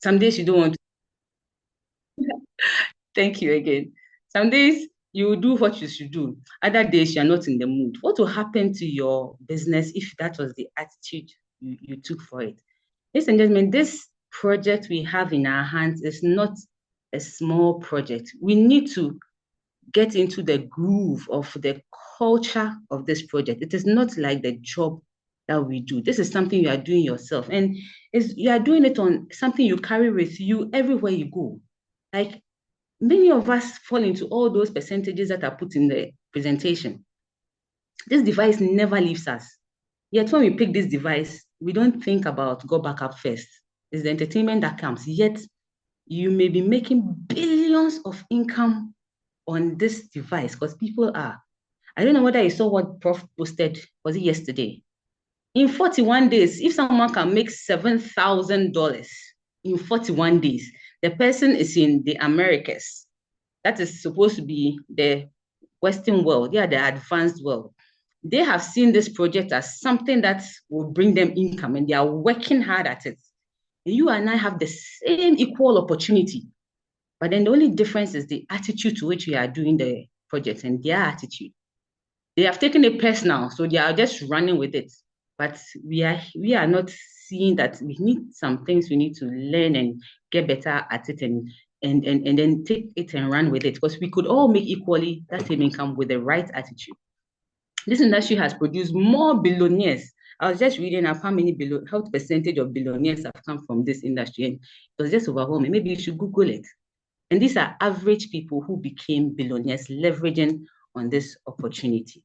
Some days you don't want to. Thank you again. Some days you will do what you should do. Other days you're not in the mood. What will happen to your business if that was the attitude you took for it? Ladies and gentlemen, this project we have in our hands is not a small project. We need to get into the groove of the culture of this project. It is not like the job that we do. This is something you are doing yourself. And you are doing it on something you carry with you everywhere you go. Like many of us fall into all those percentages that are put in the presentation. This device never leaves us. Yet when we pick this device, we don't think about go back up first. It's the entertainment that comes. Yet you may be making billions of income on this device because people are. I don't know whether you saw what Prof posted, was it yesterday? In 41 days, if someone can make $7,000 in 41 days, the person is in the Americas. That is supposed to be the Western world. They are the advanced world. They have seen this project as something that will bring them income and they are working hard at it. You and I have the same equal opportunity. But then the only difference is the attitude to which we are doing the project and their attitude. They have taken it personal, so they are just running with it. But we are not seeing that we need some things we need to learn and get better at it and then take it and run with it because we could all make equally that same income with the right attitude. This industry has produced more billionaires. I was just reading up how percentage of billionaires have come from this industry, and it was just overwhelming. Maybe you should Google it. And these are average people who became billionaires leveraging on this opportunity.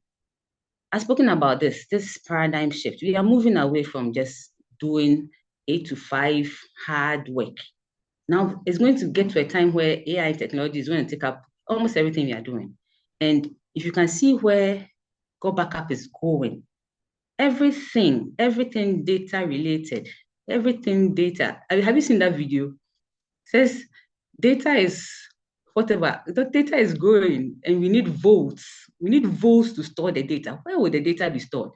I've spoken about this paradigm shift. We are moving away from just doing 8 to 5 hard work. Now it's going to get to a time where AI technology is going to take up almost everything we are doing. And if you can see where Go Backup is going, everything data related, everything data. Have you seen that video? It says data is whatever. The data is growing and we need votes. We need votes to store the data. Where will the data be stored?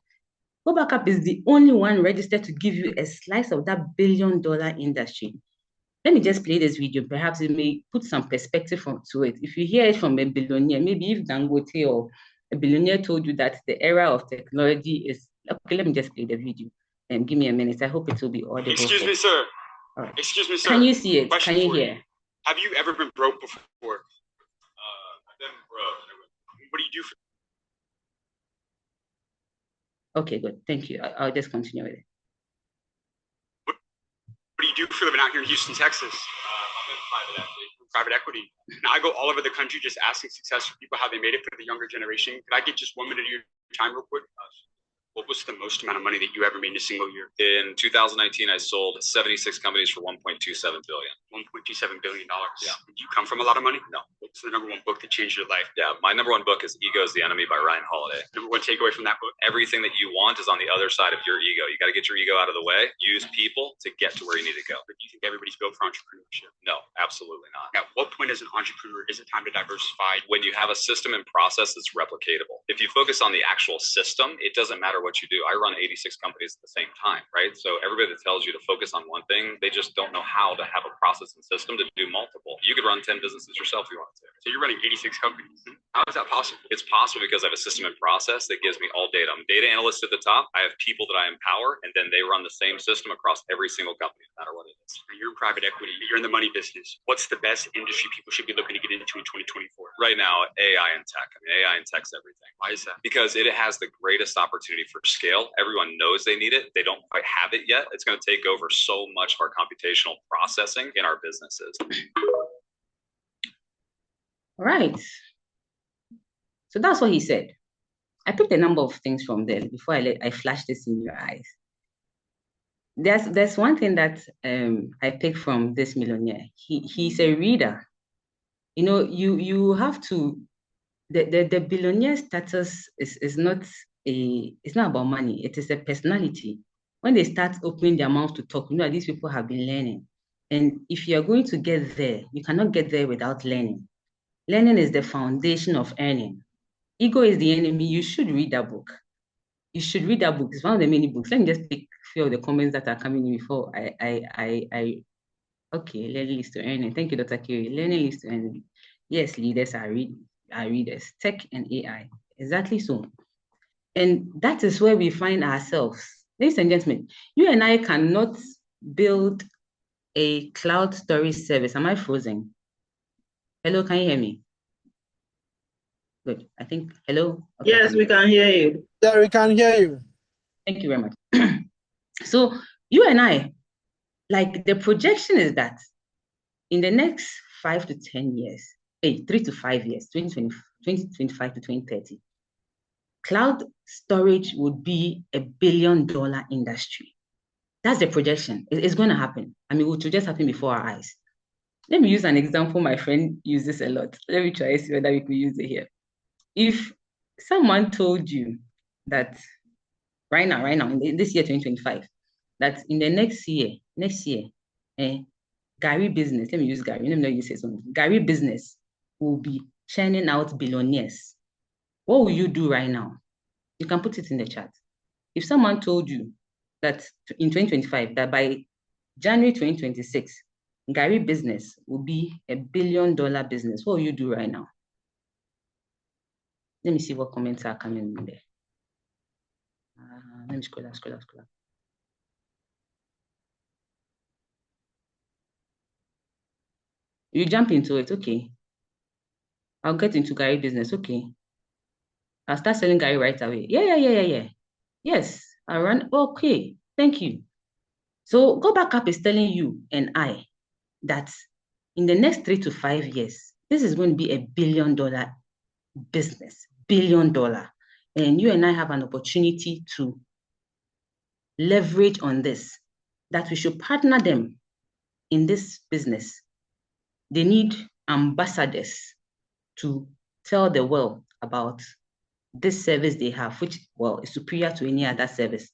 Go Backup is the only one registered to give you a slice of that billion-dollar industry. Let me just play this video. Perhaps it may put some perspective to it. If you hear it from a billionaire, maybe if Dangote or a billionaire told you that the era of technology is, okay, let me just play the video and give me a minute. I hope it will be audible. Excuse me, sir. Right. Excuse me, sir. Can you see it? Question Can you hear? Have you ever been broke before? I've been broke. What do you do for? Okay, good. Thank you. I'll just continue with it. What do you do for a living out here in Houston, Texas? I'm in private equity. Now I go all over the country just asking successful people how they made it for the younger generation. Could I get just 1 minute of your time real quick? What was the most amount of money that you ever made in a single year? In 2019, I sold 76 companies for $1.27 billion. $1.27 billion. Yeah. Did you come from a lot of money? No. What's the number one book that changed your life? Yeah, my number one book is Ego is the Enemy by Ryan Holiday. Number one takeaway from that book? Everything that you want is on the other side of your ego. You got to get your ego out of the way. Use people to get to where you need to go. But do you think everybody's built for entrepreneurship? No, absolutely not. At what point as an entrepreneur is it time to diversify? When you have a system and process that's replicatable. If you focus on the actual system, it doesn't matter what you do. I run 86 companies at the same time, right? So everybody that tells you to focus on one thing, they just don't know how to have a process and system to do multiple. You could run 10 businesses yourself if you wanted to. So you're running 86 companies. How is that possible? It's possible because I have a system and process that gives me all data. I'm a data analyst at the top. I have people that I empower, and then they run the same system across every single company, no matter what it is. You're in private equity. You're in the money business. What's the best industry people should be looking to get into in 2024? Right now, AI and tech. I mean, AI and tech's everything. Why is that? Because it has the greatest opportunity for scale. Everyone knows they need it. They don't quite have it yet. It's going to take over so much of our computational processing in our businesses. All right. So that's what he said. I picked a number of things from there before I flash this in your eyes. There's one thing that I picked from this millionaire. He's a reader. You know, you have to the billionaire status is not it's not about money. It is a personality. When they start opening their mouth to talk, you know, these people have been learning. And if you are going to get there, you cannot get there without learning. Learning is the foundation of earning. Ego is the enemy. You should read that book. You should read that book. It's one of the many books. Let me just pick a few of the comments that are coming in before I Okay, learning leads to earning. Thank you, Dr. Kiri. Learning leads to earning. Yes, leaders are readers. Tech and AI. Exactly so. And that is where we find ourselves. Ladies and gentlemen, you and I cannot build a cloud storage service. Am I frozen? Hello, can you hear me? Good. I think, hello? Okay, yes, we can hear you. Yeah, we can hear you. Thank you very much. So you and I, like the projection is that in the next 5 to 10 years, 3 to 5 years, 2025 to 2030, cloud storage would be $1 billion industry. That's the projection. It's going to happen. I mean, it will just happen before our eyes. Let me use an example my friend uses a lot. Let me try to see whether we could use it here. If someone told you that right now, in this year, 2025, that in the next year, Gary business, let me use Gary, let me not use his own. Gary business will be churning out billionaires. What will you do right now? You can put it in the chat. If someone told you that in 2025, that by January 2026, Gary business will be $1 billion business, what will you do right now? Let me see what comments are coming in there. Let me scroll up. You jump into it, okay. I'll get into Gary business, okay. I'll start selling Gary right away. Yeah. Yes, I run, okay, thank you. So Go Back Up is telling you and I that in the next 3 to 5 years, this is going to be $1 billion business, $1 billion. And you and I have an opportunity to leverage on this, that we should partner them in this business. They need ambassadors to tell the world about this service they have, which, well, is superior to any other service.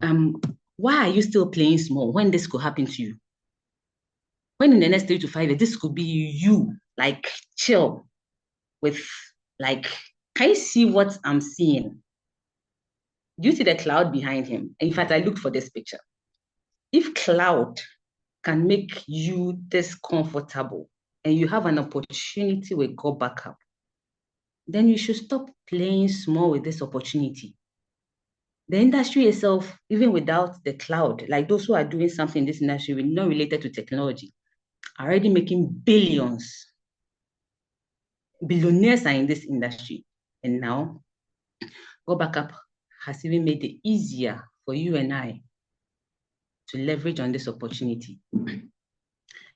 Why are you still playing small when this could happen to you? When in the next 3 to 5 years, this could be you, like chill with, like, can you see what I'm seeing? Do you see the cloud behind him? In fact, I looked for this picture. If cloud can make you this comfortable and you have an opportunity with Go Back Up, then you should stop playing small with this opportunity. The industry itself, even without the cloud, like those who are doing something in this industry not related to technology, are already making billions. Billionaires are in this industry. And now, Go Back Up has even made it easier for you and I to leverage on this opportunity.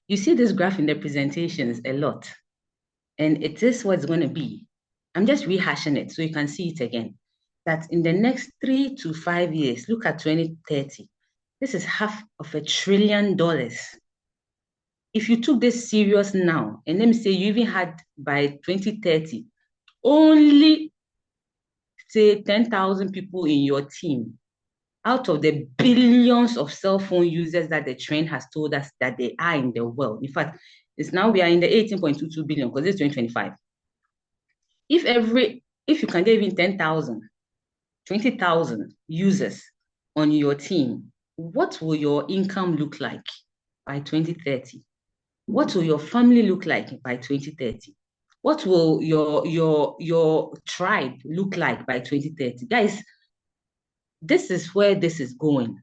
You see this graph in the presentations a lot, and it is what's going to be. I'm just rehashing it so you can see it again. That in the next 3 to 5 years, look at 2030, this is $500 billion. If you took this serious now, and let me say you even had by 2030, only say 10,000 people in your team, out of the billions of cell phone users that the trend has told us that they are in the world. In fact, it's now we are in the 18.22 billion because it's 2025. If you can get even 10,000, 20,000 users on your team, what will your income look like by 2030? What will your family look like by 2030? What will your tribe look like by 2030? Guys, this is where this is going.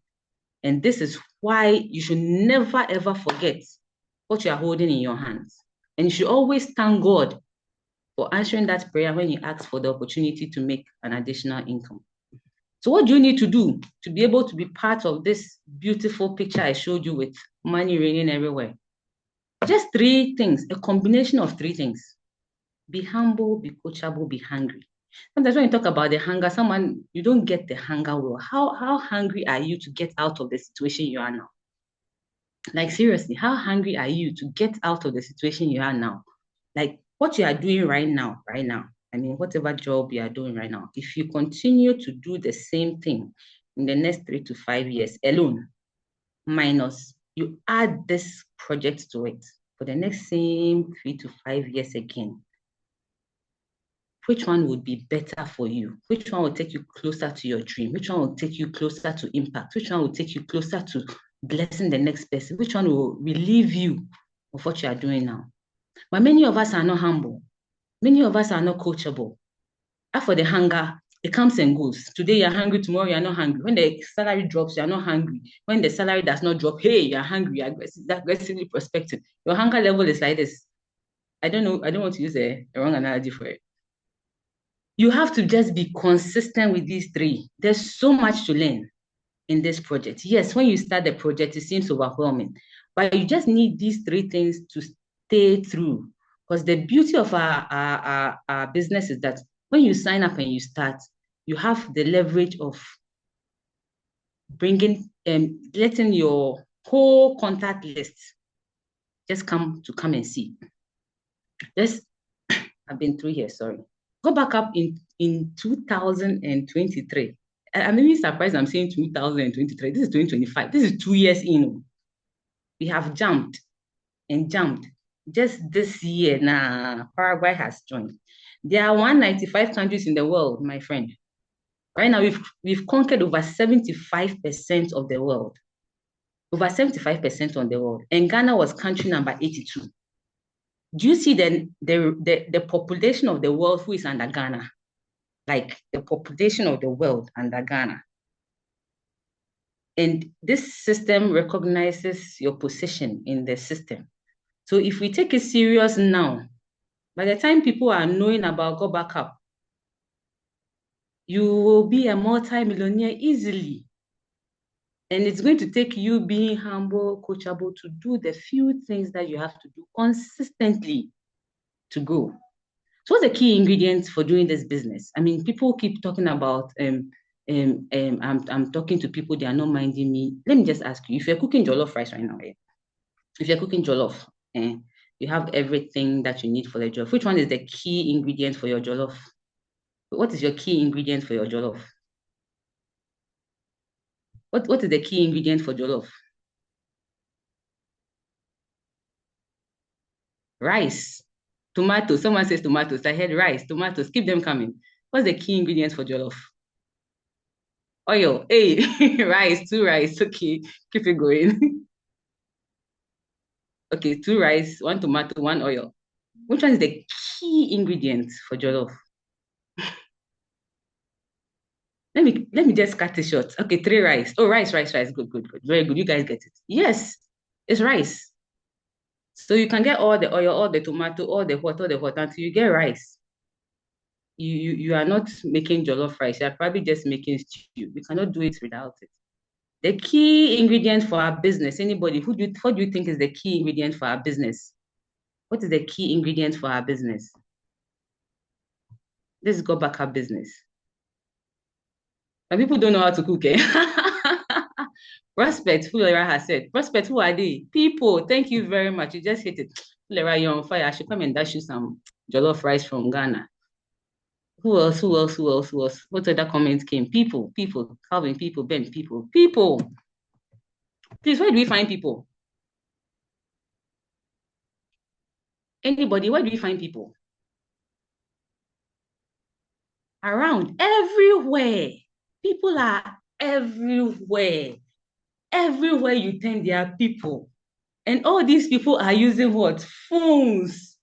And this is why you should never, ever forget what you are holding in your hands. And you should always thank God for answering that prayer when you ask for the opportunity to make an additional income. So what do you need to do to be able to be part of this beautiful picture I showed you with money raining everywhere? Just 3 things, a combination of 3 things. Be humble, be coachable, be hungry. Sometimes when you talk about the hunger, you don't get the hunger well. How hungry are you to get out of the situation you are now? Like seriously, how hungry are you to get out of the situation you are now? Like what you are doing right now, I mean, whatever job you are doing right now, if you continue to do the same thing in the next 3 to 5 years alone, minus you add this project to it for the next same 3 to 5 years again, which one would be better for you? Which one will take you closer to your dream? Which one will take you closer to impact? Which one will take you closer to blessing the next person? Which one will relieve you of what you are doing now? But many of us are not humble. Many of us are not coachable. As for the hunger, it comes and goes. Today you're hungry, tomorrow you're not hungry. When the salary drops, you're not hungry. When the salary does not drop, hey, you're hungry, you're aggressively prospecting. Your hunger level is like this. I don't know, I don't want to use a wrong analogy for it. You have to just be consistent with these three. There's so much to learn in this project. Yes, when you start the project, it seems overwhelming, but you just need these three things to stay through. Because the beauty of our business is that when you sign up and you start, you have the leverage of bringing and letting your whole contact list just come and see. This, I've been through here, sorry. Go back up in 2023. I'm really surprised I'm saying 2023. This is 2025. This is 2 years in. We have jumped and jumped. Just this year, Paraguay has joined. There are 195 countries in the world, my friend. Right now, we've conquered over 75% of the world. Over 75% of the world. And Ghana was country number 82. Do you see the population of the world who is under Ghana? Like the population of the world under Ghana. And this system recognizes your position in the system. So if we take it serious now, by the time people are knowing about Go Back Up, you will be a multi-millionaire easily. And it's going to take you being humble, coachable to do the few things that you have to do consistently to go. So what's the key ingredients for doing this business? I mean, people keep talking about, I'm talking to people, they are not minding me. Let me just ask you, if you're cooking jollof rice right now, if you're cooking jollof, you have everything that you need for the jollof. Which one is the key ingredient for your jollof? What is your key ingredient for your jollof? What is the key ingredient for jollof? Rice, tomatoes. Someone says tomatoes. I heard rice, tomatoes. Keep them coming. What's the key ingredient for jollof? Oil. Hey, rice, 2 rice. Okay, keep it going. Okay, 2 rice, 1 tomato, 1 oil. Which one is the key ingredient for jollof? Let me just cut it short. Okay, 3 rice. Oh, rice. Good. Very good. You guys get it. Yes, it's rice. So you can get all the oil, all the tomato, all the hot until you get rice. You are not making jollof rice. You are probably just making stew. You cannot do it without it. The key ingredient for our business. Anybody, what do you think is the key ingredient for our business? What is the key ingredient for our business? Let's go back our business. And people don't know how to cook, eh? Prospect, Fulera has said. Prospect, who are they? People, thank you very much. You just hit it. Fulera, you're on fire. I should come and dash you some jollof rice from Ghana. Who else? What other comments came? People, Calvin, people, Ben, people. Please, where do we find people? Anybody, where do we find people? Around, everywhere. People are everywhere. Everywhere you turn, there are people. And all these people are using what? Phones.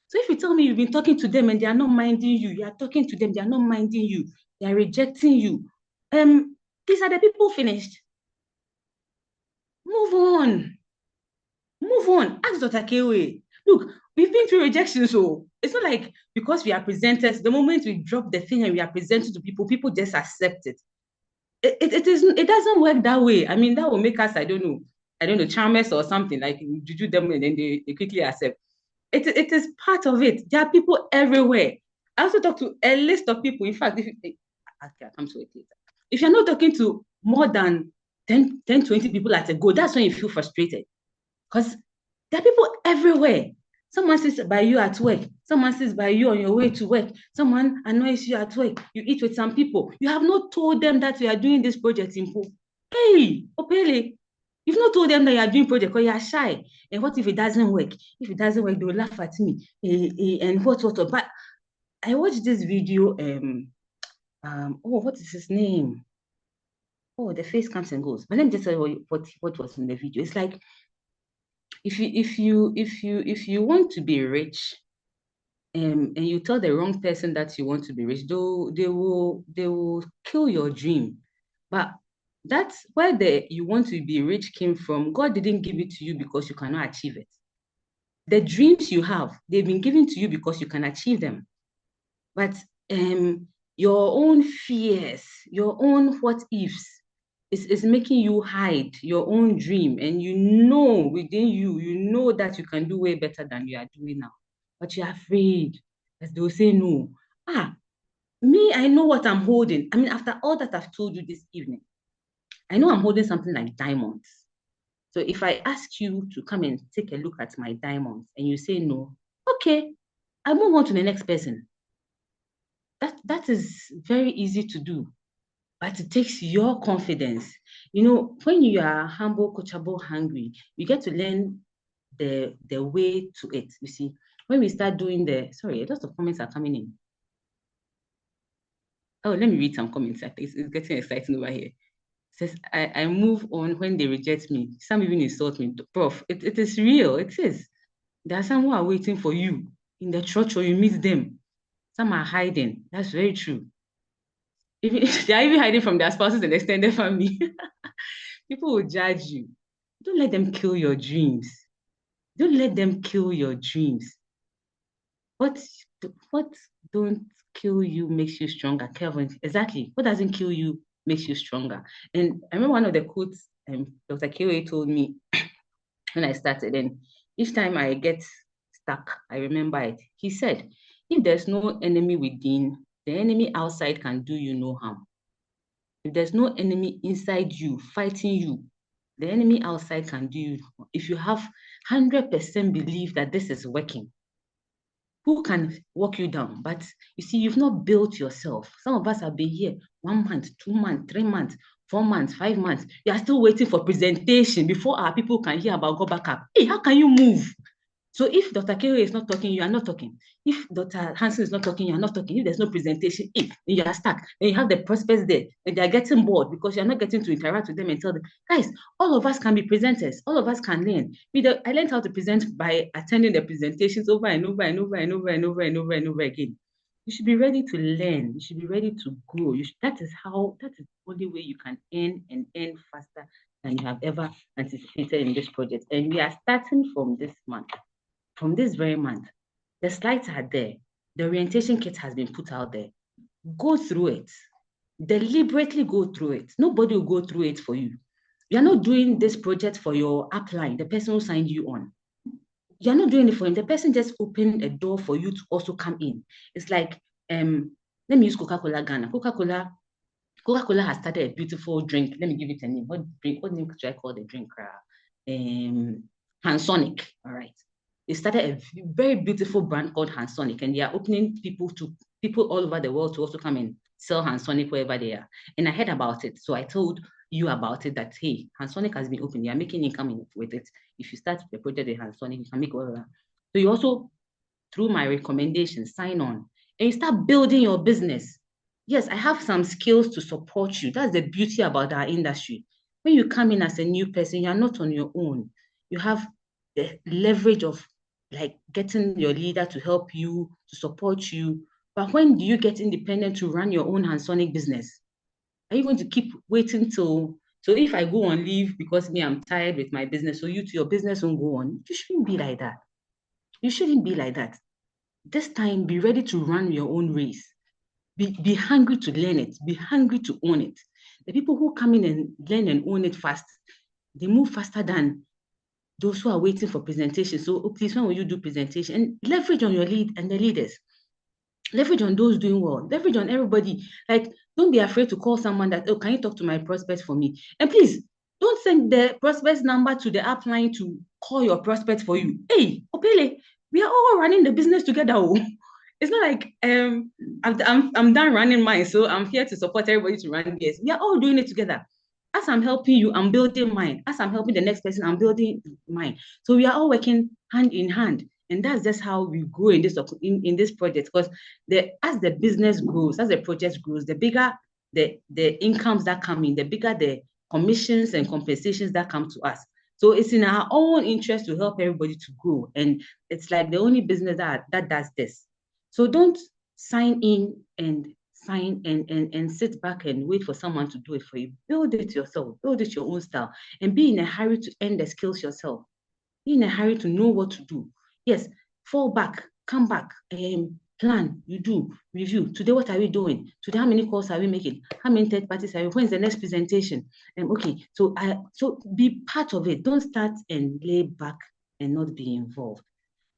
So if you tell me you've been talking to them and they are not minding you, you are talking to them, they are not minding you, they are rejecting you. These are the people finished. Move on. Ask Dr. Kewe. Look, we've been through rejection, so it's not like because we are presenters, the moment we drop the thing and we are presenting to people, people just accept it. It doesn't work that way. I mean, that will make us, I don't know, charmers or something, like you do them and then they quickly accept. It is part of it. There are people everywhere. I also talk to a list of people. In fact, okay, I'll come to it later. If you're not talking to more than 10, 20 people at a go, that's when you feel frustrated. Because there are people everywhere. Someone sits by you at work. Someone sits by you on your way to work. Someone annoys you at work. You eat with some people. You have not told them that you are doing this project in Pool. Hey, Opele, you've not told them that you are doing project because you are shy. And what if it doesn't work? If it doesn't work, they will laugh at me. And what. But I watched this video. What is his name? oh, the face comes and goes. But let me just tell you what was in the video. It's like if you want to be rich, and you tell the wrong person that you want to be rich, they will kill your dream. But that's where the you want to be rich came from. God didn't give it to you because you cannot achieve it. The dreams you have, they've been given to you because you can achieve them. But your own fears, your own what ifs is making you hide your own dream. And you know within you, you know that you can do way better than you are doing now. But you're afraid that they'll say no. Ah, me, I know what I'm holding. I mean, after all that I've told you this evening, I know I'm holding something like diamonds. So if I ask you to come and take a look at my diamonds and you say no, okay, I move on to the next person. That is very easy to do, but it takes your confidence. You know, when you are humble, coachable, hungry, you get to learn the way to it. You see, when we start doing sorry, a lot of comments are coming in. Oh, let me read some comments. I think it's getting exciting over here. It says, I move on when they reject me. Some even insult me. Prof, it is real. It is. There are some who are waiting for you in the church or you meet them. Some are hiding. That's very true. Even they are even hiding from their spouses and extended family. People will judge you. Don't let them kill your dreams. Don't let them kill your dreams. What what don't kill you makes you stronger, Kelvin? Exactly. What doesn't kill you makes you stronger. And I remember one of the quotes Dr. Kiwe told me when I started, and each time I get stuck, I remember it. He said, if there's no enemy within, the enemy outside can do you no harm. If there's no enemy inside you fighting you, the enemy outside can do you. If you have 100% belief that this is working, who can walk you down? But you see, you've not built yourself. Some of us have been here 1 month, 2 months, 3 months, 4 months, 5 months. You are still waiting for presentation before our people can hear about go back up. Hey, how can you move? So if Dr. Kere is not talking, you are not talking. If Dr. Hanson is not talking, you are not talking. If there's no presentation, you are stuck. Then you have the prospects there, and they are getting bored because you're not getting to interact with them and tell them, guys, all of us can be presenters. All of us can learn. I learned how to present by attending the presentations over and over and over and over and over and over and over again. You should be ready to learn. You should be ready to grow. That is the only way you can earn faster than you have ever anticipated in this project. And we are starting from this month. From this very month, the slides are there. The orientation kit has been put out there. Go through it. Deliberately go through it. Nobody will go through it for you. You're not doing this project for your upline, the person who signed you on. You're not doing it for him. The person just opened a door for you to also come in. It's like, let me use Coca-Cola Ghana. Coca-Cola has started a beautiful drink. Let me give it a name. What name should I call the drink? Hansonic. All right. They started a very beautiful brand called Hansonic, and they are opening people all over the world to also come and sell Hansonic wherever they are. And I heard about it, so I told you about it that, hey, Hansonic has been opened. They are making income with it. If you start the project with Hansonic, you can make whatever. So you also, through my recommendation, sign on and you start building your business. Yes, I have some skills to support you. That's the beauty about our industry. When you come in as a new person, you're not on your own. You have the leverage of like getting your leader to help you, to support you. But when do you get independent to run your own Hansonic business? Are you going to keep waiting till, so if I go on leave because me, I'm tired with my business, so your business won't go on? You shouldn't be like that. You shouldn't be like that. This time, be ready to run your own race. Be hungry to learn it. Be hungry to own it. The people who come in and learn and own it fast, they move faster than those who are waiting for presentation. So please, when will you do presentation? And leverage on your lead and the leaders. Leverage on those doing well. Leverage on everybody. Like, don't be afraid to call someone that, oh, can you talk to my prospect for me? And please, don't send the prospect's number to the upline to call your prospect for you. Hey, Opele, we are all running the business together. Oh. It's not like I'm done running mine, so I'm here to support everybody to run theirs. We are all doing it together. As I'm helping you, I'm building mine. As I'm helping the next person, I'm building mine. So we are all working hand in hand. And that's just how we grow in this project. Because as the business grows, as the project grows, the bigger the incomes that come in, the bigger the commissions and compensations that come to us. So it's in our own interest to help everybody to grow. And it's like the only business that does this. So don't sign in and sit back and wait for someone to do it for you. Build it yourself, build it your own style, and be in a hurry to earn the skills yourself. Be in a hurry to know what to do. Yes, fall back, come back, plan, you do, review. Today, what are we doing? Today, how many calls are we making? How many third parties are we? When's the next presentation? Okay, so be part of it. Don't start and lay back and not be involved.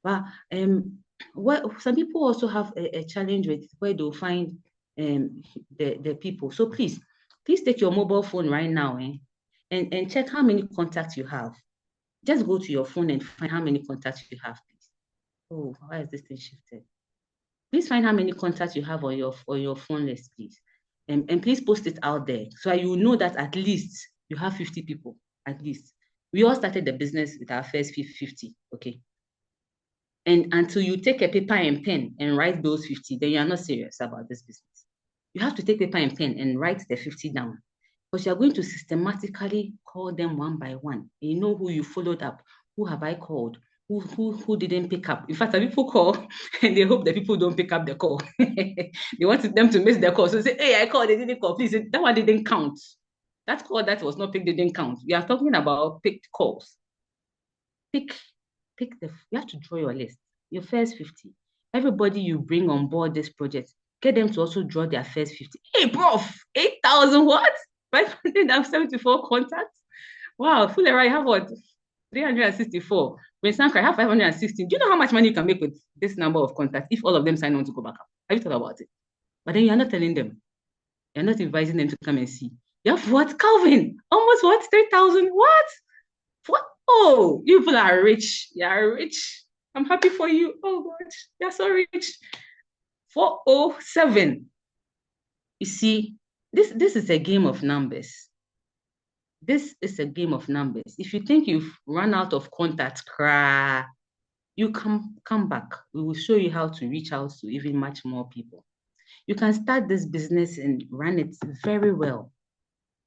But some people also have a challenge with where they'll find the people. So please take your mobile phone right now and check how many contacts you have. Just go to your phone and find how many contacts you have, please. Oh, why is this thing shifted? Please find how many contacts you have on your phone list, please. And please post it out there so you know that at least you have 50 people, at least. We all started the business with our first 50, okay? And until you take a paper and pen and write those 50, then you are not serious about this business. You have to take paper and pen and write the 50 down, because you're going to systematically call them one by one. You know who you followed up. Who have I called? Who didn't pick up? In fact, some people call and they hope that people don't pick up the call. They wanted them to miss the call. So say, hey, I called, they didn't call. Please, that one didn't count. That call that was not picked didn't count. We are talking about picked calls. You have to draw your list, your first 50. Everybody you bring on board this project, get them to also draw their first 50. Hey, prof, 8,000 what? 574 contacts? Wow, Fulera, I have what? 364. When Sankra, I have 516. Do you know how much money you can make with this number of contacts if all of them sign on to go back up? Have you thought about it? But then you're not telling them. You're not inviting them to come and see. You have what, Calvin? Almost what? 3,000? What? What? Oh, you people are rich. You are rich. I'm happy for you. Oh, God, you're so rich. 407. You see, this is a game of numbers. This is a game of numbers. If you think you've run out of contacts, you come back. We will show you how to reach out to even much more people. You can start this business and run it very well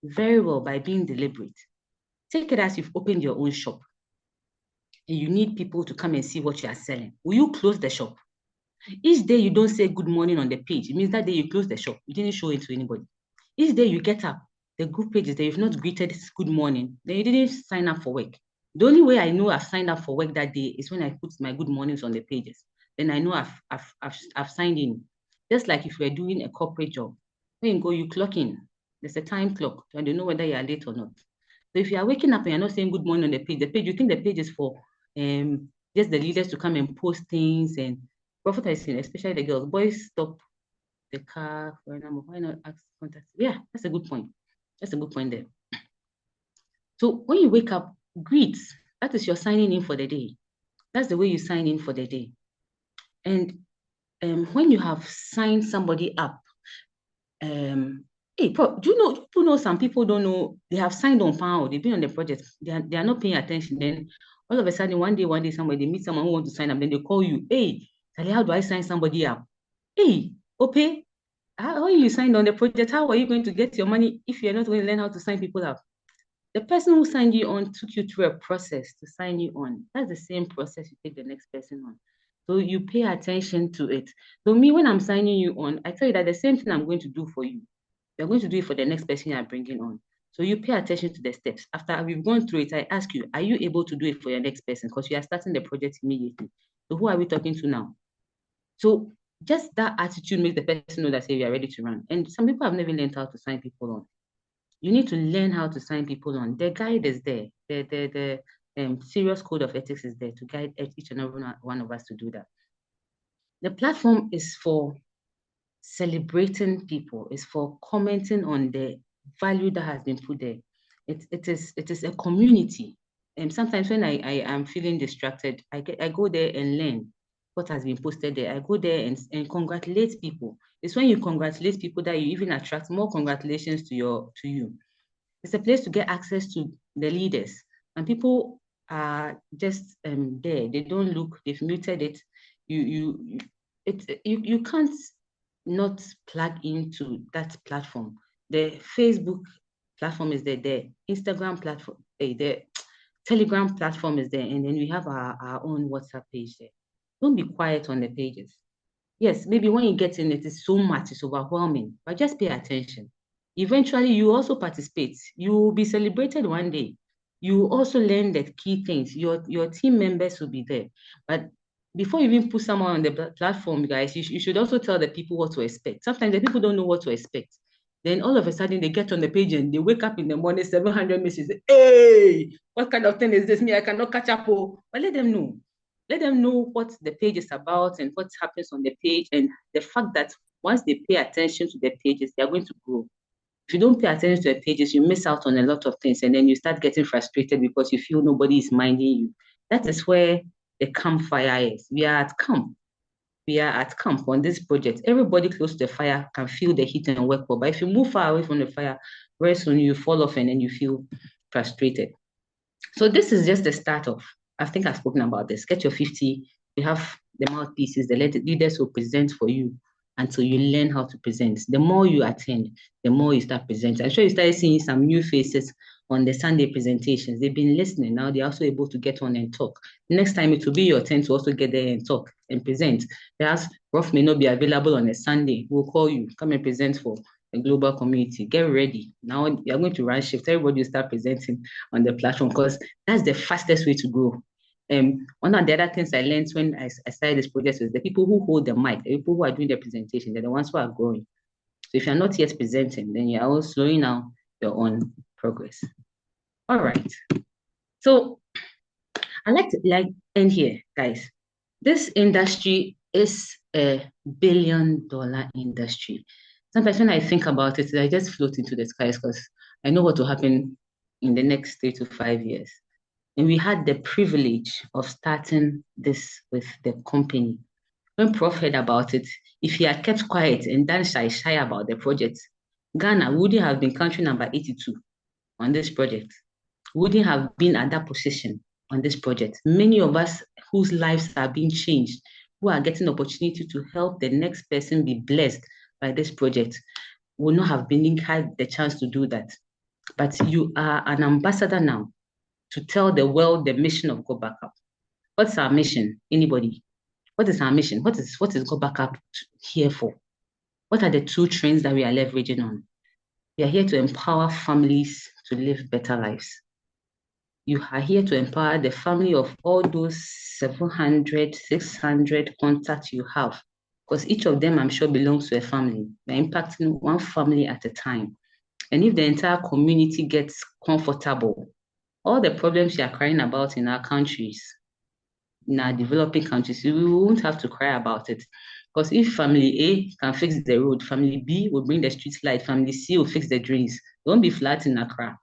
by being deliberate. Take it as you've opened your own shop and you need people to come and see what you are selling. Will you close the shop? Each day you don't say good morning on the page, it means that day you close the shop. You didn't show it to anybody. Each day you get up, the group pages that you've not greeted good morning, then you didn't sign up for work. The only way I know I've signed up for work that day is when I put my good mornings on the pages. Then I know I've signed in. Just like if we're doing a corporate job, when you go, you clock in. There's a time clock, so I don't know whether you are late or not. So if you are waking up and you're not saying good morning on the page, you think the page is for just the leaders to come and post things and profit I seen, especially the girls. Boys stop the car for a number. Why not ask contact? Yeah, that's a good point. That's a good point there. So when you wake up, greet. That is your signing in for the day. That's the way you sign in for the day. And when you have signed somebody up, hey, do you know, people know some people don't know, they have signed on pound, they've been on the project, they are not paying attention. Then all of a sudden, one day, somebody, they meet someone who wants to sign up, then they call you, hey, Sally, how do I sign somebody up? Hey, Ope, how are you signed on the project? How are you going to get your money if you're not going to learn how to sign people up? The person who signed you on took you through a process to sign you on. That's the same process you take the next person on. So you pay attention to it. So me, when I'm signing you on, I tell you that the same thing I'm going to do for you, you're going to do it for the next person you're bringing on. So you pay attention to the steps. After we've gone through it, I ask you, are you able to do it for your next person? Because you are starting the project immediately. So who are we talking to now? So just that attitude makes the person know that, say, you are ready to run. And some people have never learned how to sign people on. You need to learn how to sign people on. The guide is there. The serious code of ethics is there to guide each and every one of us to do that. The platform is for celebrating people, is for commenting on the value that has been put there. It is a community. And sometimes when I am feeling distracted, I go there and learn what has been posted there. I go there and congratulate people. It's when you congratulate people that you even attract more congratulations to you. It's a place to get access to the leaders, and people are just there. They don't look. They've muted it. You can't not plug into that platform. The Facebook platform is there, the Instagram platform, the Telegram platform is there, and then we have our own WhatsApp page there. Don't be quiet on the pages. Yes, maybe when you get in, it is so much, it's overwhelming, but just pay attention. Eventually, you also participate. You will be celebrated one day. You will also learn the key things. Your team members will be there. But before you even put someone on the platform, guys, you should also tell the people what to expect. Sometimes the people don't know what to expect. Then all of a sudden they get on the page and they wake up in the morning, 700 messages. Hey, what kind of thing is this? Me, I cannot catch up. Oh. But let them know. Let them know what the page is about and what happens on the page, and the fact that once they pay attention to the pages, they are going to grow. If you don't pay attention to the pages, you miss out on a lot of things, and then you start getting frustrated because you feel nobody is minding you. That is where the campfire is. We are at camp. We are at camp on this project. Everybody close to the fire can feel the heat and work well. But if you move far away from the fire, very soon you fall off and then you feel frustrated. So this is just the start of, I think I've spoken about this. Get your 50, you have the mouthpieces, the leaders will present for you until you learn how to present. The more you attend, the more you start presenting. I'm sure you started seeing some new faces on the Sunday presentations. They've been listening. Now they're also able to get on and talk. Next time it will be your turn to also get there and talk and present. Perhaps Prof may not be available on a Sunday. We'll call you, come and present for the global community. Get ready. Now you're going to run shift. Everybody will start presenting on the platform because that's the fastest way to grow. One of the other things I learned when I started this project is the people who hold the mic, the people who are doing the presentation, they're the ones who are growing. So if you're not yet presenting, then you're all slowing down your own progress. All right. So I like to end here, guys. This industry is a billion-dollar industry. Sometimes when I think about it, I just float into the skies because I know what will happen in the next 3 to 5 years. And we had the privilege of starting this with the company. When Prof heard about it, if he had kept quiet and done shy about the project, Ghana wouldn't have been country number 82 on this project. Wouldn't have been at that position on this project. Many of us whose lives are being changed, who are getting opportunity to help the next person be blessed by this project, would not have had the chance to do that. But you are an ambassador now to tell the world the mission of Go Back Up. What's our mission? Anybody? What is our mission? What is Go Back Up here for? What are the 2 trends that we are leveraging on? We are here to empower families to live better lives. You are here to empower the family of all those 700, 600 contacts you have, because each of them, I'm sure, belongs to a family. They're impacting one family at a time. And if the entire community gets comfortable, all the problems you are crying about in our countries, in our developing countries, we won't have to cry about it. Because if family A can fix the road, family B will bring the street light, family C will fix the drains. It won't be flat in Accra.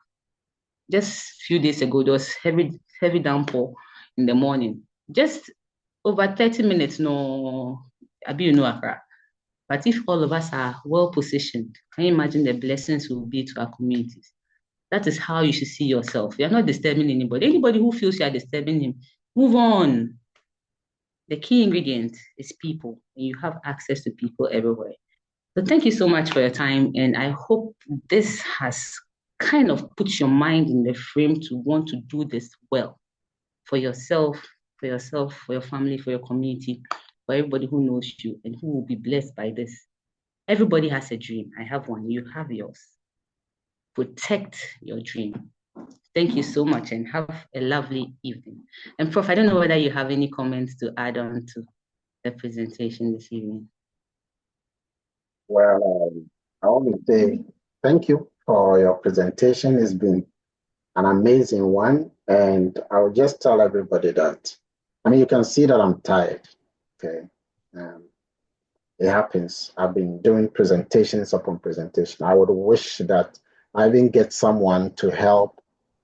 Just a few days ago, there was heavy downpour in the morning. Just over 30 minutes, no, Accra. But if all of us are well positioned, can you imagine the blessings will be to our communities? That is how you should see yourself. You're not disturbing anybody. Anybody who feels you are disturbing him, move on. The key ingredient is people, and you have access to people everywhere. So thank you so much for your time, and I hope this has kind of put your mind in the frame to want to do this well for yourself, for your family, for your community, for everybody who knows you and who will be blessed by this. Everybody has a dream. I have one. You have yours. Protect your dream. Thank you so much and have a lovely evening. And Prof, I don't know whether you have any comments to add on to the presentation this evening. Well, I want to say thank you for your presentation. It's been an amazing one. And I'll just tell everybody that, I mean, you can see that I'm tired, okay? It happens. I've been doing presentations upon presentation. I would wish that I even get someone to help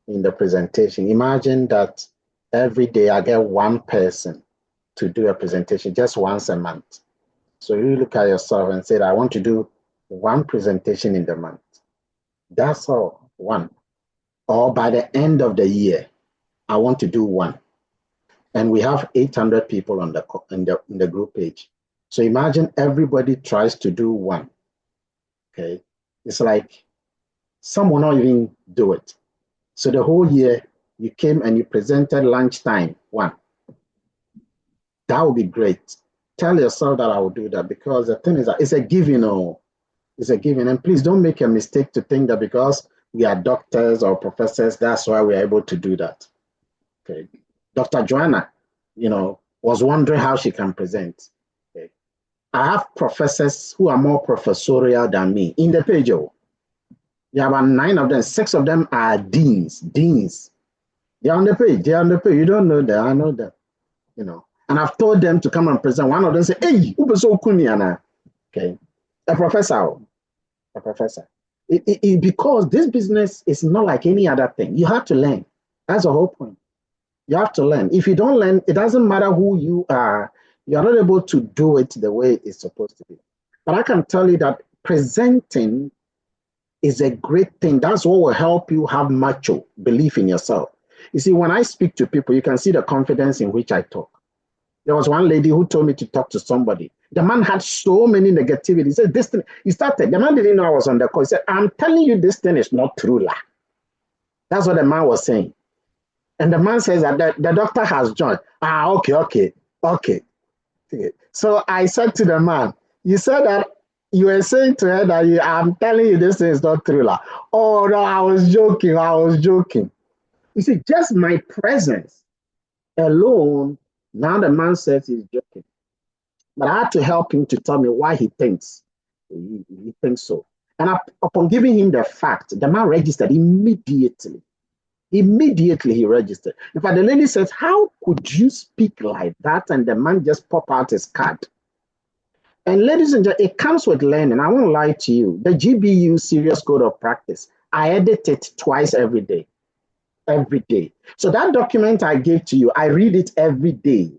in the presentation. Imagine that every day I get one person to do a presentation just once a month. So you look at yourself and say, I want to do one presentation in the month. That's all, one. Or by the end of the year, I want to do one. And we have 800 people on the group page. So imagine everybody tries to do one, okay? It's like Some will not even do it. So the whole year, you came and you presented lunchtime one. That would be great. Tell yourself that I will do that, because the thing is that it's a giving. It's a given. And please don't make a mistake to think that because we are doctors or professors, that's why we're able to do that. Okay. Dr. Joanna, was wondering how she can present. Okay. I have professors who are more professorial than me in the page. You have about 9 of them, 6 of them are deans. They're on the page. You don't know that. I know that. And I've told them to come and present. One of them said, "Hey, okay, a professor. Because this business is not like any other thing. You have to learn. That's the whole point. You have to learn. If you don't learn, it doesn't matter who you are. You're not able to do it the way it's supposed to be. But I can tell you that presenting is a great thing. That's what will help you have macho belief in yourself. You see, when I speak to people, you can see the confidence in which I talk. There was one lady who told me to talk to somebody. The man had so many negativity. He said, this thing, the man didn't know I was on the call. He said, I'm telling you, this thing is not true. That's what the man was saying. And the man says that the doctor has joined. Okay. So I said to the man, you said that you were saying to her that I'm telling you, this thing is not true. Oh, no, I was joking. You see, just my presence alone, now the man says he's joking. But I had to help him to tell me why he thinks so. And upon giving him the fact, the man registered immediately. Immediately he registered. In fact, the lady says, how could you speak like that? And the man just pop out his card. And ladies and gentlemen, it comes with learning. I won't lie to you. The GBU Serious Code of Practice, I edit it twice every day. So that document I gave to you, I read it every day.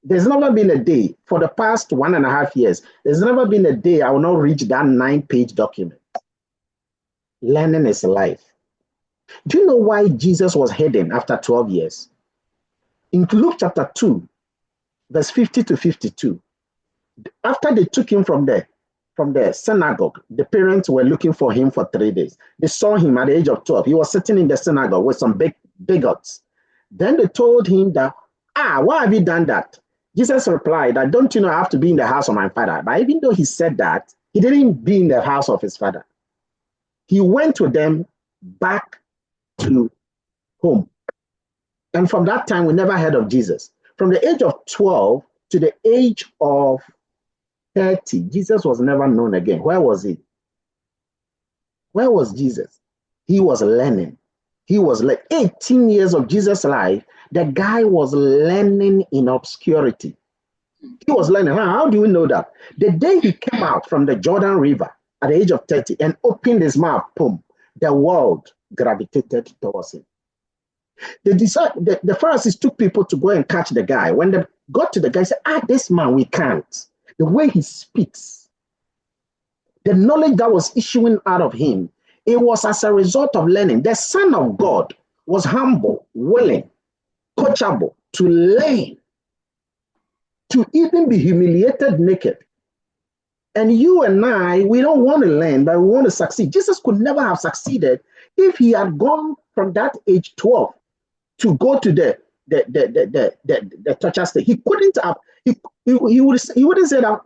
There's never been a day for the past 1.5 years. There's never been a day I will not read that 9-page document. Learning is life. Do you know why Jesus was hidden after 12 years? In Luke chapter 2, verse 50 to 52, after they took him from the synagogue, the parents were looking for him for 3 days. They saw him at the age of 12. He was sitting in the synagogue with some bigots. Then they told him that, why have you done that? Jesus replied that, don't you know I have to be in the house of my father? But even though he said that, he didn't be in the house of his father. He went with them back to home. And from that time, we never heard of Jesus. From the age of 12 to the age of 30, Jesus was never known again. Where was he? Where was Jesus? He was learning. He was like 18 years of Jesus' life. The guy was learning in obscurity. He was learning. How do we know that? The day he came out from the Jordan River at the age of 30 and opened his mouth, boom, the world gravitated towards him. The Pharisees took people to go and catch the guy. When they got to the guy, said, this man, we can't. The way he speaks, the knowledge that was issuing out of him, it was as a result of learning. The Son of God was humble, willing, coachable, to learn, to even be humiliated naked. And you and I, we don't want to learn, but we want to succeed. Jesus could never have succeeded if he had gone from that age 12 to go to the torture state. He couldn't have. He wouldn't say that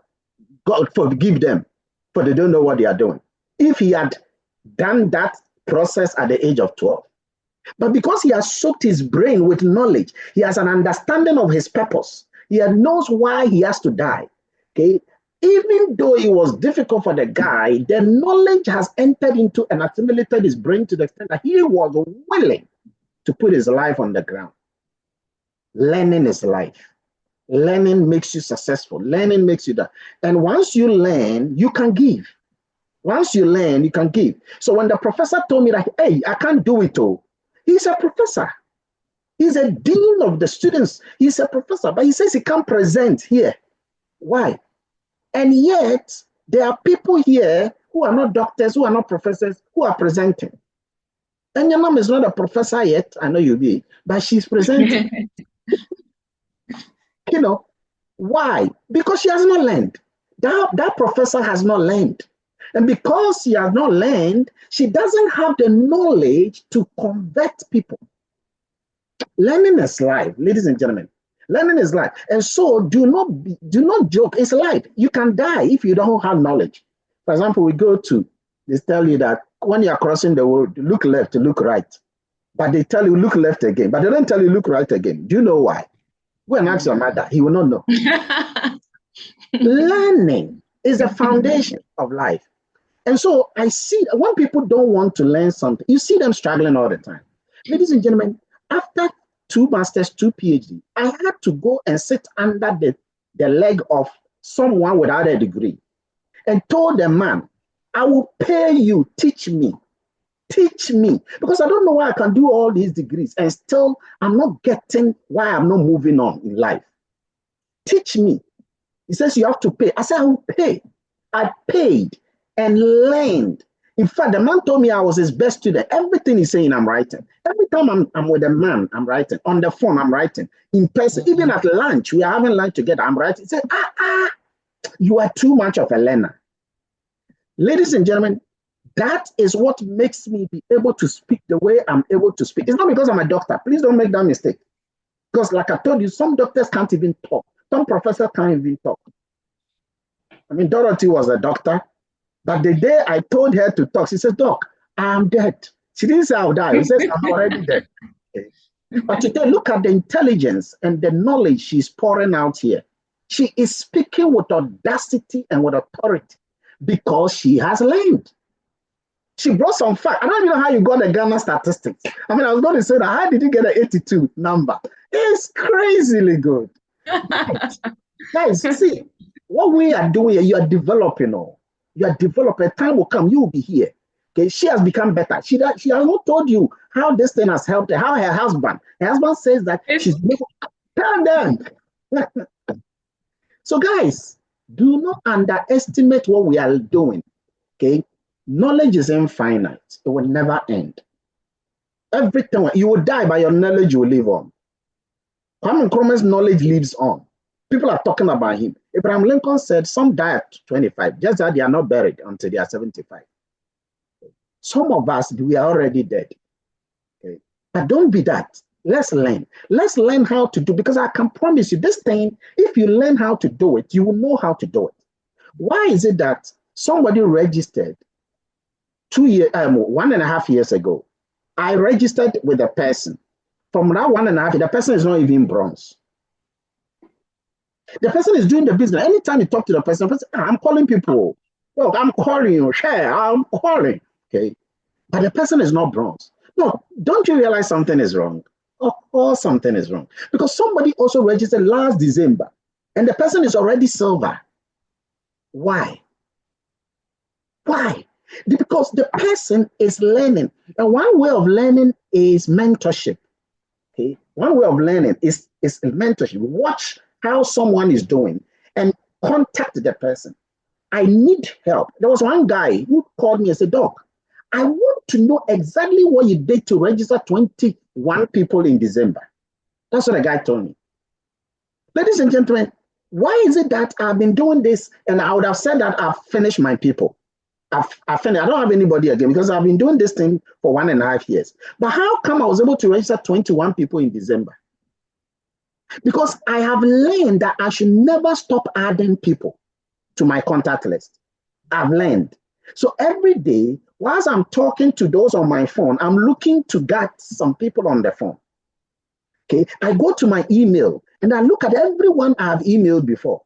God forgive them, for they don't know what they are doing. If he had done that process at the age of 12. But because he has soaked his brain with knowledge, he has an understanding of his purpose. He knows why he has to die. Okay. Even though it was difficult for the guy, the knowledge has entered into and assimilated his brain to the extent that he was willing to put his life on the ground. Learning is life. Learning makes you successful. Learning makes you that. And once you learn, you can give. Once you learn, you can give. So when the professor told me that, hey, I can't do it all, he's a professor. He's a dean of the students. He's a professor, but he says he can't present here. Why? And yet, there are people here who are not doctors, who are not professors, who are presenting. And your mom is not a professor yet, I know you'll be, but she's presenting. You know, why? Because she has not learned. That professor has not learned. And because she has not learned, she doesn't have the knowledge to convert people. Learning is life, ladies and gentlemen. Learning is life. And so do not joke. It's life. You can die if you don't have knowledge. For example, they tell you that when you are crossing the road, look left, look right. But they tell you look left again. But they don't tell you look right again. Do you know why? Go and ask your mother. He will not know. Learning is the foundation of life. And so I see when people don't want to learn something, you see them struggling all the time. Ladies and gentlemen, after 2 masters, 2 PhD, I had to go and sit under the leg of someone without a degree and told the man, I will pay you, teach me. Teach me. Because I don't know why I can do all these degrees and still I'm not getting why I'm not moving on in life. Teach me. He says you have to pay. I said, I will pay. I paid and learned. In fact, the man told me I was his best student. Everything he's saying, I'm writing. Every time I'm with a man, I'm writing. On the phone, I'm writing. In person, even at lunch, we are having lunch together, I'm writing. He said, you are too much of a learner. Ladies and gentlemen, that is what makes me be able to speak the way I'm able to speak. It's not because I'm a doctor. Please don't make that mistake. Because like I told you, some doctors can't even talk. Some professors can't even talk. I mean, Dorothy was a doctor. But the day I told her to talk, she said, Doc, I'm dead. She didn't say I'll die. She says, I'm already dead. Okay. But today, look at the intelligence and the knowledge she's pouring out here. She is speaking with audacity and with authority because she has learned. She brought some facts. I don't even know how you got the Ghana statistics. I mean, I was going to say that. How did you get an 82 number? It's crazily good. Guys, see, what we are doing here, you are developing all. You are developing. Time will come, you will be here. Okay, she has become better. She has not told you how this thing has helped her, how her husband says that she's tell them. So guys, do not underestimate what we are doing. Okay, knowledge is infinite. It will never end. Everything you will die, but your knowledge will live on. Kwame Nkrumah's knowledge lives on. People are talking about him. Abraham Lincoln said some die at 25, just that they are not buried until they are 75. Some of us, we are already dead. Okay? But don't be that. Let's learn. Let's learn how to do, because I can promise you this thing, if you learn how to do it, you will know how to do it. Why is it that somebody registered 1.5 years ago? I registered with a person. From that 1.5 years, the person is not even bronze. The person is doing the business. Anytime you talk to the person, I'm calling people. Well, I'm calling you. Share, I'm calling. Okay. But the person is not bronze. No, don't you realize something is wrong? Of course, something is wrong. Because somebody also registered last December and the person is already silver. Why? Why? Because the person is learning. And one way of learning is mentorship. Okay. One way of learning is mentorship. Watch how someone is doing and contact the person. I need help. There was one guy who called me and said, Doc, I want to know exactly what you did to register 21 people in December. That's what the guy told me. Ladies and gentlemen, why is it that I've been doing this and I would have said that I've finished my people? I've finished. I don't have anybody again because I've been doing this thing for 1.5 years. But how come I was able to register 21 people in December? Because I have learned that I should never stop adding people to my contact list. I've learned. So every day, whilst I'm talking to those on my phone, I'm looking to get some people on the phone. Okay, I go to my email and I look at everyone I've emailed before.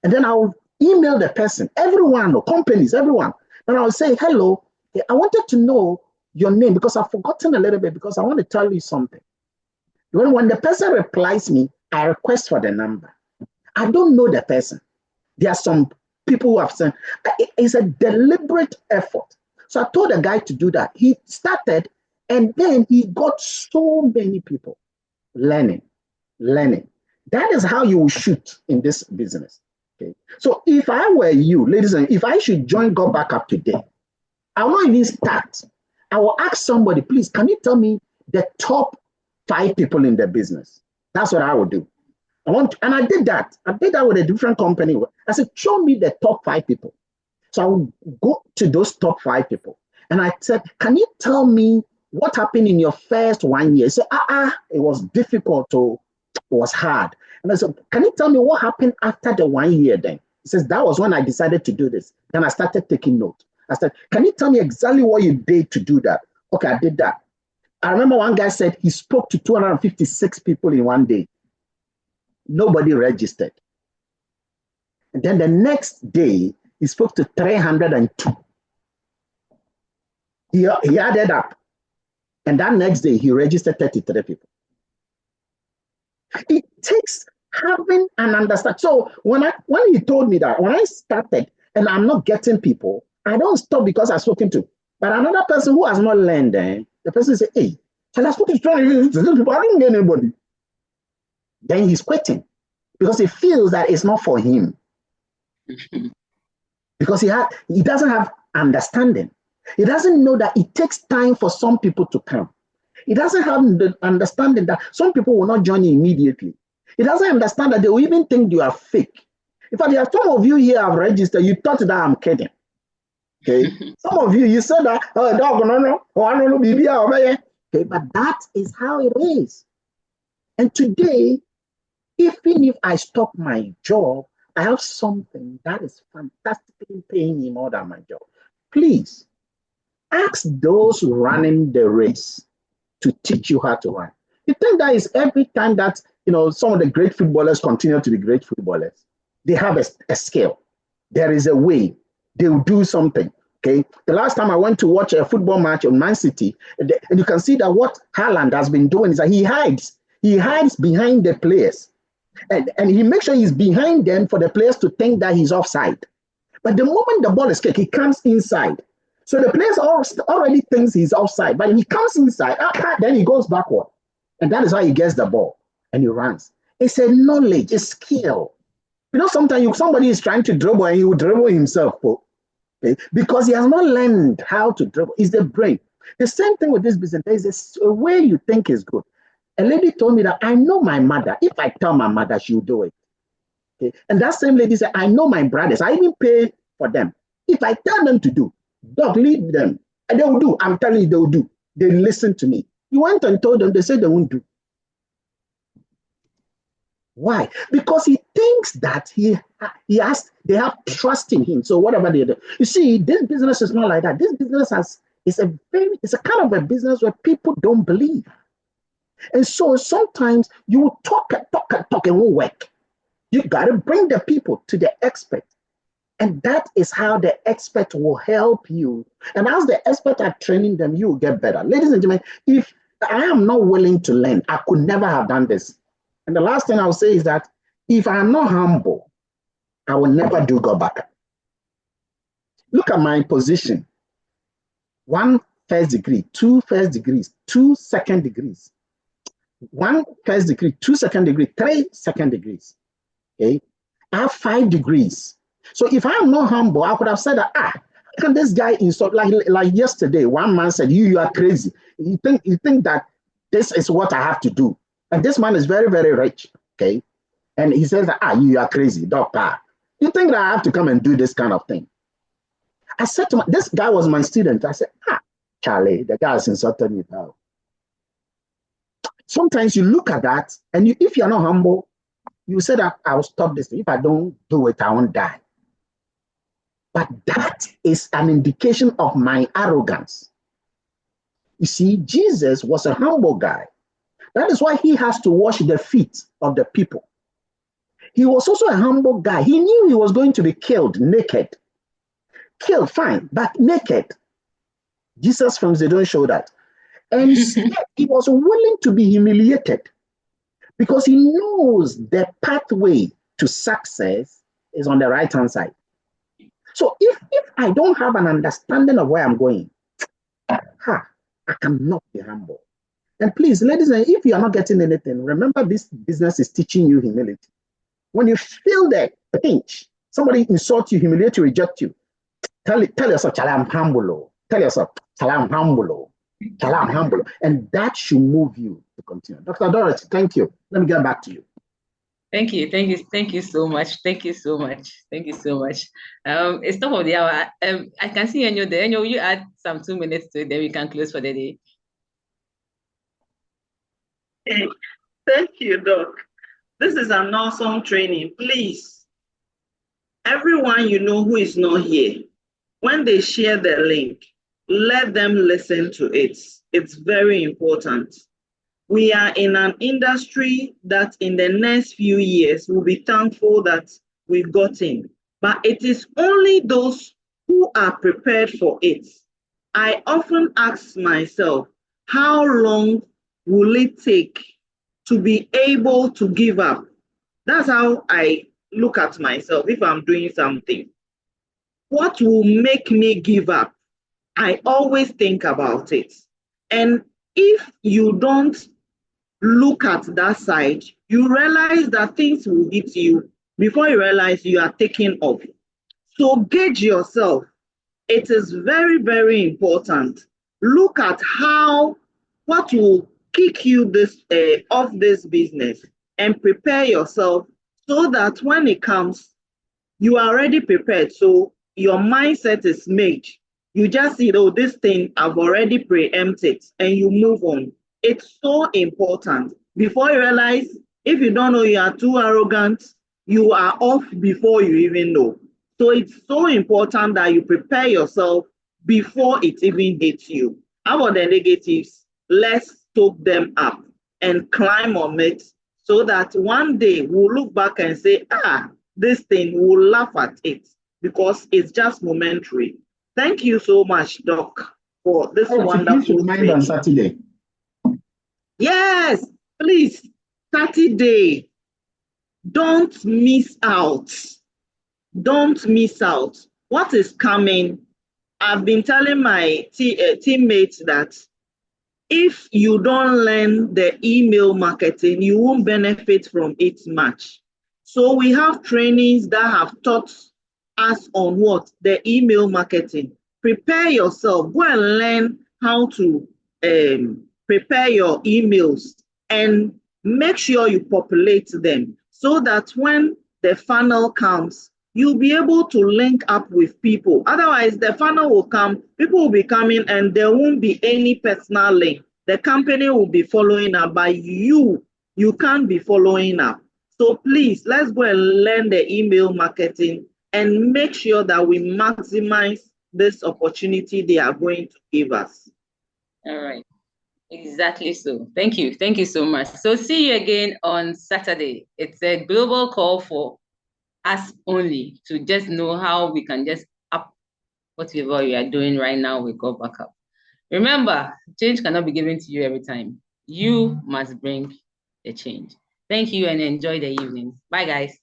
And then I'll email the person, everyone, or companies, everyone. And I'll say, hello, I wanted to know your name because I've forgotten a little bit because I want to tell you something. When the person replies me, I request for the number. I don't know the person. There are some people who have said, it's a deliberate effort. So I told the guy to do that. He started and then he got so many people learning. That is how you will shoot in this business. Okay. So if I were you, ladies and if I should join God Backup today, I will not even start. I will ask somebody, please, can you tell me the top 5 people in the business? That's what I would do. And I did that. I did that with a different company. I said, show me the top 5 people. So I'll go to those top 5 people. And I said, can you tell me what happened in your first 1 year? He said, it was difficult. It was hard. And I said, can you tell me what happened after the 1 year then? He says, that was when I decided to do this. Then I started taking note. I said, can you tell me exactly what you did to do that? Okay, I did that. I remember one guy said he spoke to 256 people in 1 day. Nobody registered. And then the next day, he spoke to 302. He added up. And that next day, he registered 33 people. It takes having an understanding. So when he told me that, when I started and I'm not getting people, I don't stop because I've spoken to. But another person who has not learned, the person says, hey, I spoke to 20 people, I didn't get anybody. Then he's quitting because he feels that it's not for him. Because he doesn't have understanding. He doesn't know that it takes time for some people to come. He doesn't have the understanding that some people will not join you immediately. He doesn't understand that they will even think you are fake. In fact, there are some of you here have registered. You thought that I'm kidding. Okay. Some of you said that, okay, but that is how it is. And today, even if I stop my job, I have something that is fantastically paying me more than my job. Please ask those running the race to teach you how to run. You think that is every time that some of the great footballers continue to be great footballers, they have a skill. There is a way. They will do something. Okay. The last time I went to watch a football match on Man City, and you can see that what Haaland has been doing is that he hides. He hides behind the players. And he makes sure he's behind them for the players to think that he's offside. But the moment the ball is kicked, he comes inside. So the players already thinks he's offside, but he comes inside, then he goes backward. And that is how he gets the ball and he runs. It's a knowledge, a skill. Sometimes somebody is trying to dribble and he will dribble himself, okay? Because he has not learned how to dribble. It's the brain. The same thing with this business. There's a way you think is good. A lady told me that I know my mother. If I tell my mother, she'll do it. Okay? And that same lady said, I know my brothers. I even pay for them. If I tell them to do, don't lead them. And they will do. I'm telling you, they will do. They listen to me. You went and told them, they said they won't do. Why? Because he thinks that they have trust in him. So whatever they do. You see, this business is not like that. This business it's a kind of a business where people don't believe. And so sometimes you talk and it won't work. You got to bring the people to the expert. And that is how the expert will help you. And as the expert are training them, you will get better. Ladies and gentlemen, if I am not willing to learn, I could never have done this. And the last thing I'll say is that if I am not humble, I will never do go back. Look at my position. 1 first degree, 2 first degrees, 2 second degrees. 1 first degree, 2 second degree, 3 second degrees. Okay, I have 5 degrees. So if I am not humble, I could have said that, how can this guy insult? Like yesterday, one man said, you are crazy. You think that this is what I have to do. And this man is very, very rich. Okay. And he says that, you are crazy, doctor. You think that I have to come and do this kind of thing? I said to this guy was my student. I said, Charlie, the guy has insulted me now. Sometimes you look at that, and if you're not humble, you say that I'll stop this. If I don't do it, I won't die. But that is an indication of my arrogance. You see, Jesus was a humble guy. That is why he has to wash the feet of the people. He was also a humble guy. He knew he was going to be killed naked. Killed, fine, but naked. Jesus films, they don't show that. And he was willing to be humiliated because he knows the pathway to success is on the right-hand side. So if I don't have an understanding of where I'm going, I cannot be humble. And please, ladies and gentlemen, if you are not getting anything, remember this business is teaching you humility. When you feel the pinch, somebody insult you, humiliate you, reject you, tell yourself, I'm humble. Tell yourself, I'm humble. I'm humble. And that should move you to continue. Dr. Dorothy, thank you. Let me get back to you. Thank you, thank you so much. Thank you so much. Thank you so much. It's top of the hour. I can see Enyo there. Enyo, you add some 2 minutes to it, then we can close for the day. Hey, thank you, Doc. This is an awesome training. Please, everyone you know who is not here, when they share the link, let them listen to it. It's very important. We are in an industry that in the next few years we'll be thankful that we've got in. But it is only those who are prepared for it. I often ask myself, how long will it take to be able to give up? That's how I look at myself if I'm doing something. What will make me give up? I always think about it. And if you don't look at that side, you realize that things will hit you before you realize you are taking off. So gauge yourself. It is very, very important. Look at what will kick you off this business and prepare yourself so that when it comes, you are already prepared. So your mindset is made. You just see, oh, this thing I've already preempted, and you move on. It's so important. Before you realize, if you don't know you are too arrogant, you are off before you even know. So it's so important that you prepare yourself before it even hits you. How about the negatives? Let's soak them up and climb on it so that one day we'll look back and say, this thing, we'll laugh at it because it's just momentary. Thank you so much, Doc, for this wonderful Please remind on Saturday. Yes, please, Saturday. Don't miss out. Don't miss out. What is coming? I've been telling my teammates that if you don't learn the email marketing, you won't benefit from it much. So we have trainings that have taught us on what? The email marketing. Prepare yourself. Go and learn how to prepare your emails and make sure you populate them so that when the funnel comes, you'll be able to link up with people. Otherwise, the funnel will come, people will be coming, and there won't be any personal link. The company will be following up, but you can't be following up. So please, let's go and learn the email marketing and make sure that we maximize this opportunity they are going to give us. All right. Exactly so. Thank you. Thank you so much. So see you again on Saturday. It's a global call for us only to just know how we can just up whatever we are doing right now, we go back up. Remember, change cannot be given to you every time. You must bring the change. Thank you and enjoy the evening. Bye, guys.